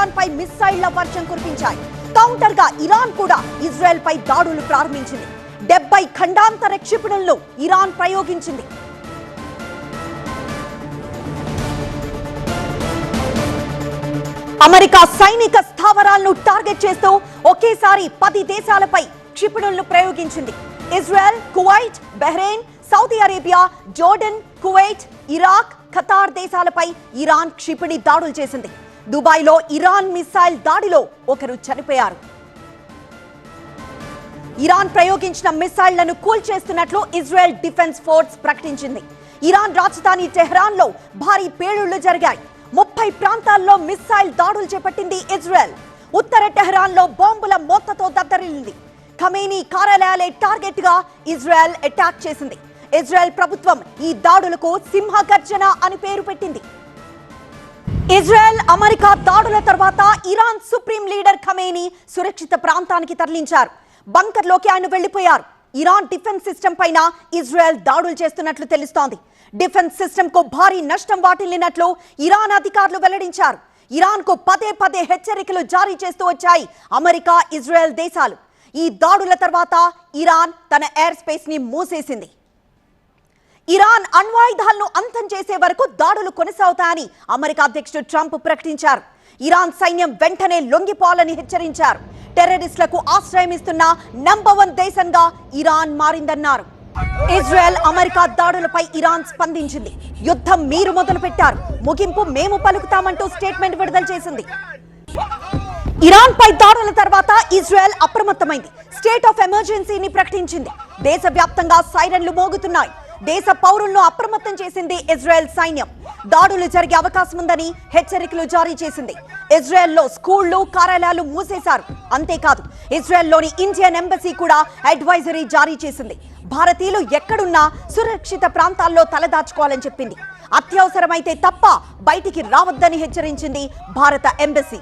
Iran పై మిస్సైళ్ల వర్షం కురిపించాయి. Counter గా Iran కూడా ఇజ్రాయెల్ పై దాడులు ప్రారంభించింది. 70 ఖండాంతర క్షిపణులను ఇరాన్ ప్రయోగించింది. అమెరికా సైనిక స్థావరాలను టార్గెట్ చేస్తూ ఒకేసారి 10 దేశాలపై క్షిపణులను ప్రయోగించింది. Israel, Kuwait, Bahrain, Saudi Arabia, Jordan, Kuwait, Iraq, Qatar దేశాలపై ఇరాన్ క్షిపణి దాడులు చేసింది. దుబాయ్లో ఇరాన్ మిసైల్ దాడిలో ఒకరు చనిపోయారు. ఇరాన్ ప్రయోగించిన మిసైళ్లను కూల్చేస్తున్నట్లు ఇజ్రాయెల్ డిఫెన్స్ ఫోర్స్ ప్రకటించింది. ఇరాన్ రాజధాని టెహ్రాన్లో భారీ పేలుళ్లు జరిగాయి. 30 ప్రాంతాల్లో మిసైల్ దాడులు చేపట్టింది ఇజ్రాయెల్. ఉత్తర టెహ్రాన్లో బాంబుల మోతతో దద్దరిల్లింది. ఖమేనీ కార్యాలయాలే టార్గెట్ గా ఇజ్రాయెల్ అటాక్ చేసింది. ఇజ్రాయెల్ ప్రభుత్వం ఈ దాడులకు సింహ గర్జన అని పేరు పెట్టింది. ఇజ్రాయెల్, అమెరికా దాడుల తర్వాత ఇరాన్ సుప్రీం లీడర్ ఖమేనీ సురక్షిత ప్రాంతానికి తరలించారు. బంకర్లోకి ఆయన వెళ్లిపోయారు. ఇరాన్ డిఫెన్స్ సిస్టమ్ పైన ఇజ్రాయెల్ దాడులు చేస్తున్నట్లు తెలుస్తోంది. డిఫెన్స్ సిస్టమ్ కు భారీ నష్టం వాటిల్లినట్లు ఇరాన్ అధికారులు వెల్లడించారు. ఇరాన్ కు పదే హెచ్చరికలు జారీ చేస్తూ వచ్చాయి అమెరికా, ఇజ్రాయెల్ దేశాలు. ఈ దాడుల తర్వాత ఇరాన్ తన ఎయిర్ స్పేస్ ని మూసేసింది. ఇరాన్ అణ్వాయుధాలను అంతం చేసే వరకు దాడులు కొనసాగుతాయని అమెరికా అధ్యక్షుడు ట్రంప్ ప్రకటించారు. ఇరాన్ సైన్యం వెంటనే లొంగిపోవాలని హెచ్చరించారు. టెర్రరిస్టులకు ఆశ్రయం ఇస్తున్న నంబర్ 1 దేశంగా ఇరాన్ మారిందన్నారు. ఇజ్రాయెల్, అమెరికా దాడులపై ఇరాన్ స్పందించింది. యుద్ధం మీరు మొదలు పెట్టారు, ముగింపు మేము పలుకుతామంటూ స్టేట్మెంట్ విడుదల చేసింది. ఇరాన్ పై దాడుల తర్వాత ఇజ్రాయెల్ అప్రమత్తమైంది. స్టేట్ ఆఫ్ ఎమర్జెన్సీని ప్రకటించింది. దేశవ్యాప్తంగా సైరన్లు మోగుతున్నాయి. దేశ పౌరులను అప్రమత్తం చేసింది ఇజ్రాయెల్ సైన్యం. దాడులు జరిగే అవకాశం ఉందని హెచ్చరికలు జారీ చేసింది. ఇజ్రాయెల్లో స్కూళ్లు, కార్యాలయాలు మూసేశారు. అంతేకాదు, ఇజ్రాయెల్లోని ఇండియన్ ఎంబసీ కూడా అడ్వైజరీ జారీ చేసింది. భారతీయులు ఎక్కడున్నా సురక్షిత ప్రాంతాల్లో తలదాచుకోవాలని చెప్పింది. అత్యవసరమైతే తప్ప బయటికి రావద్దని హెచ్చరించింది భారత ఎంబసీ.